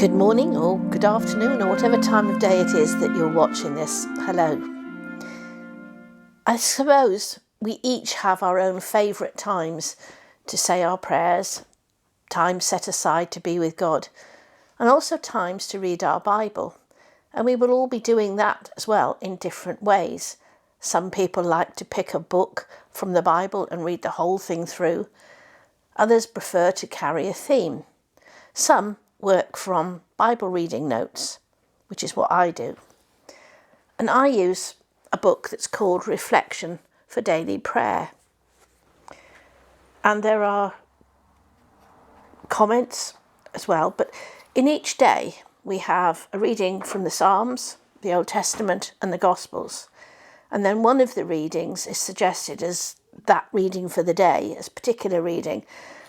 Good morning or good afternoon or whatever time of day it is that you're watching this. Hello. I suppose we each have our own favourite times to say our prayers, times set aside to be with God, and also times to read our Bible. And we will all be doing that as well in different ways. Some people like to pick a book from the Bible and read the whole thing through. Others prefer to carry a theme. Some work from Bible reading notes, which is what I do. And I use a book that's called Reflection for Daily Prayer. And there are comments as well, but in each day we have a reading from the Psalms, the Old Testament and the Gospels. And then one of the readings is suggested as that reading for the day, as particular reading.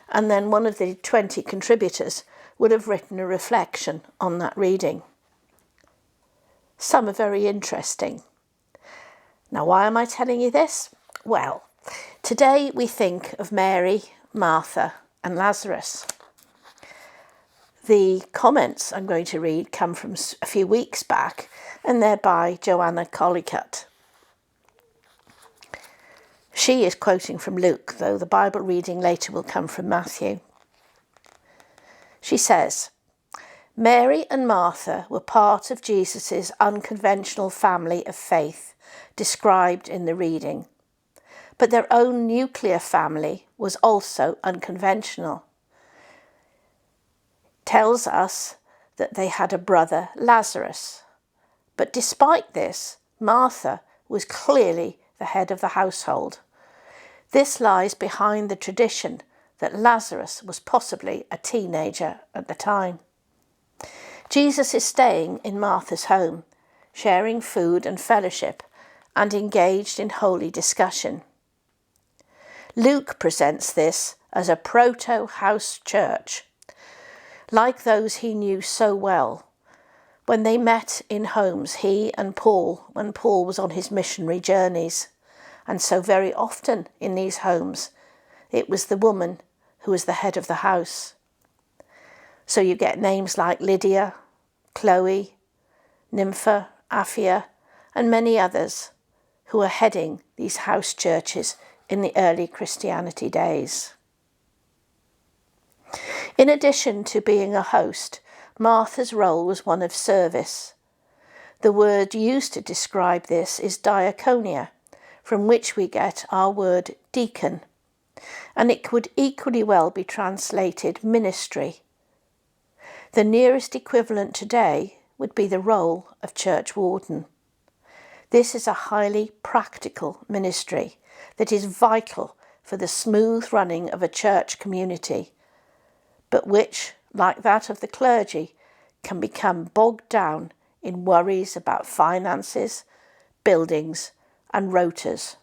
And then one of the 20 contributors would have written a reflection on that reading. Some are very interesting. Now, why am I telling you this? Well, today we think of Mary, Martha and Lazarus. The comments I'm going to read come from a few weeks back, and they're by Joanna Collicutt. She is quoting from Luke, though the Bible reading later will come from Matthew. She says, Mary and Martha were part of Jesus' unconventional family of faith described in the reading, but their own nuclear family was also unconventional. It tells us that they had a brother, Lazarus, but despite this, Martha was clearly the head of the household. This lies behind the tradition that Lazarus was possibly a teenager at the time. Jesus is staying in Martha's home, sharing food and fellowship, and engaged in holy discussion. Luke presents this as a proto-house church, like those he knew so well. When they met in homes, he and Paul, when Paul was on his missionary journeys, and so very often in these homes, it was the woman who was the head of the house. So you get names like Lydia, Chloe, Nympha, Aphia, and many others who are heading these house churches in the early Christianity days. In addition to being a host, Martha's role was one of service. The word used to describe this is diaconia, from which we get our word deacon, and it could equally well be translated ministry. The nearest equivalent today would be the role of church warden. This is a highly practical ministry that is vital for the smooth running of a church community, but which, like that of the clergy, can become bogged down in worries about finances, buildings, and rotas.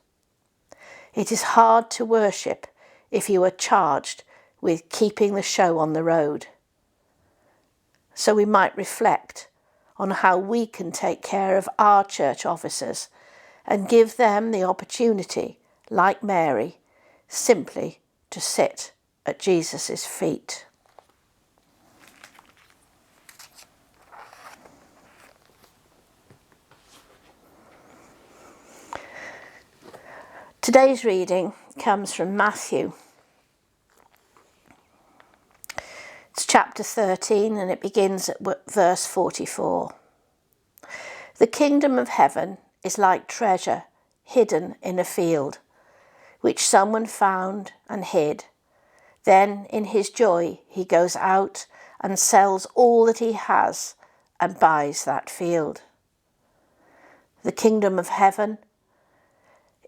It is hard to worship if you are charged with keeping the show on the road. So we might reflect on how we can take care of our church officers and give them the opportunity, like Mary, simply to sit at Jesus' feet. Today's reading comes from Matthew. It's chapter 13 and it begins at verse 44. The kingdom of heaven is like treasure hidden in a field, which someone found and hid. Then in his joy he goes out and sells all that he has and buys that field. The kingdom of heaven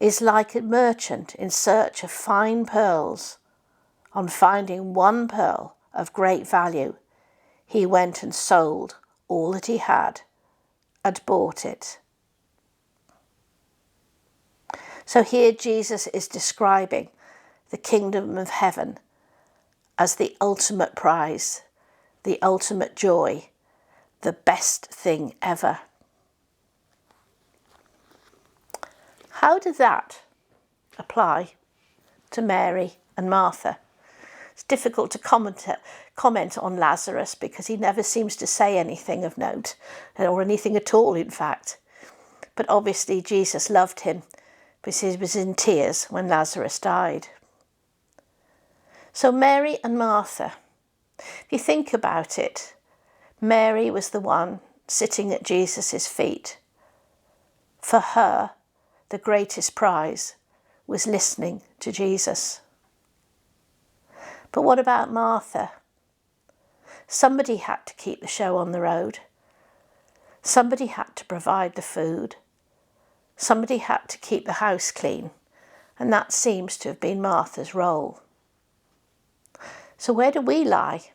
is like a merchant in search of fine pearls. On finding one pearl of great value, he went and sold all that he had and bought it. So here Jesus is describing the kingdom of heaven as the ultimate prize, the ultimate joy, the best thing ever. How does that apply to Mary and Martha? It's difficult to comment on Lazarus because he never seems to say anything of note, or anything at all, in fact. But obviously Jesus loved him because he was in tears when Lazarus died. So Mary and Martha, if you think about it, Mary was the one sitting at Jesus' feet. For her, the greatest prize was listening to Jesus. But what about Martha? Somebody had to keep the show on the road. Somebody had to provide the food. Somebody had to keep the house clean. And that seems to have been Martha's role. So where do we lie?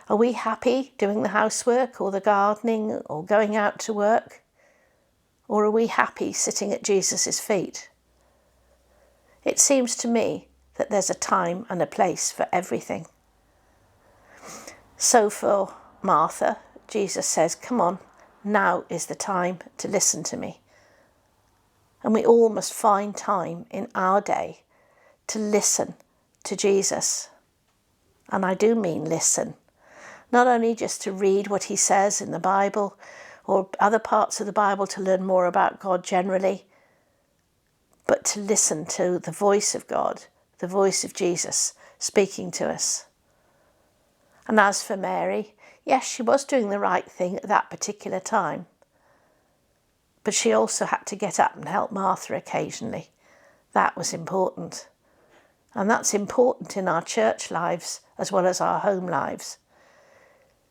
Are we happy doing the housework or the gardening or going out to work? Or are we happy sitting at Jesus' feet? It seems to me that there's a time and a place for everything. So for Martha, Jesus says, come on, now is the time to listen to me. And we all must find time in our day to listen to Jesus. And I do mean listen. Not only just to read what he says in the Bible or other parts of the Bible to learn more about God generally, but to listen to the voice of God, the voice of Jesus speaking to us. And as for Mary, yes, she was doing the right thing at that particular time. But she also had to get up and help Martha occasionally. That was important. And that's important in our church lives as well as our home lives.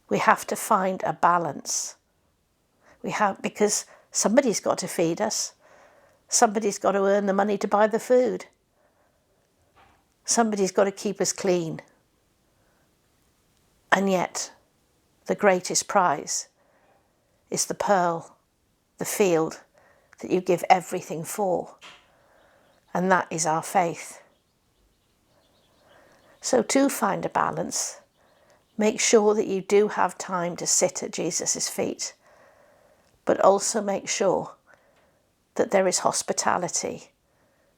We have to find a balance. Because somebody's got to feed us. Somebody's got to earn the money to buy the food. Somebody's got to keep us clean. And yet, the greatest prize is the pearl, the field that you give everything for. And that is our faith. So to find a balance, make sure that you do have time to sit at Jesus' feet, but also make sure that there is hospitality,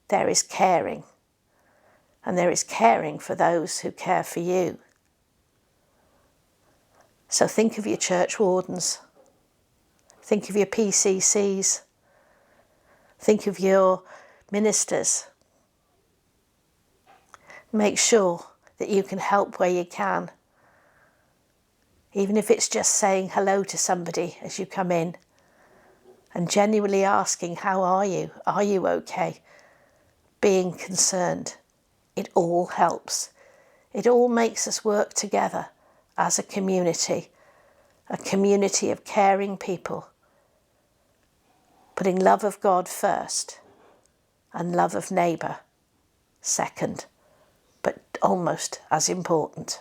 there is caring, and there is caring for those who care for you. So think of your church wardens, think of your PCCs, think of your ministers. Make sure that you can help where you can, even if it's just saying hello to somebody as you come in and genuinely asking, how are you? Are you okay? Being concerned. It all helps. It all makes us work together as a community of caring people, putting love of God first and love of neighbour second, but almost as important.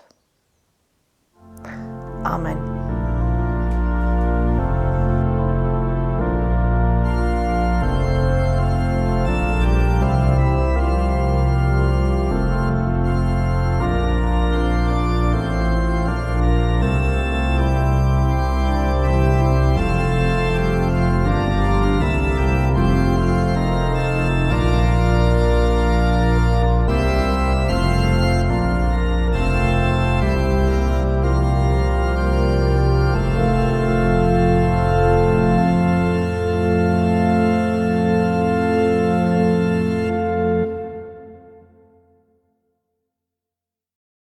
Amen.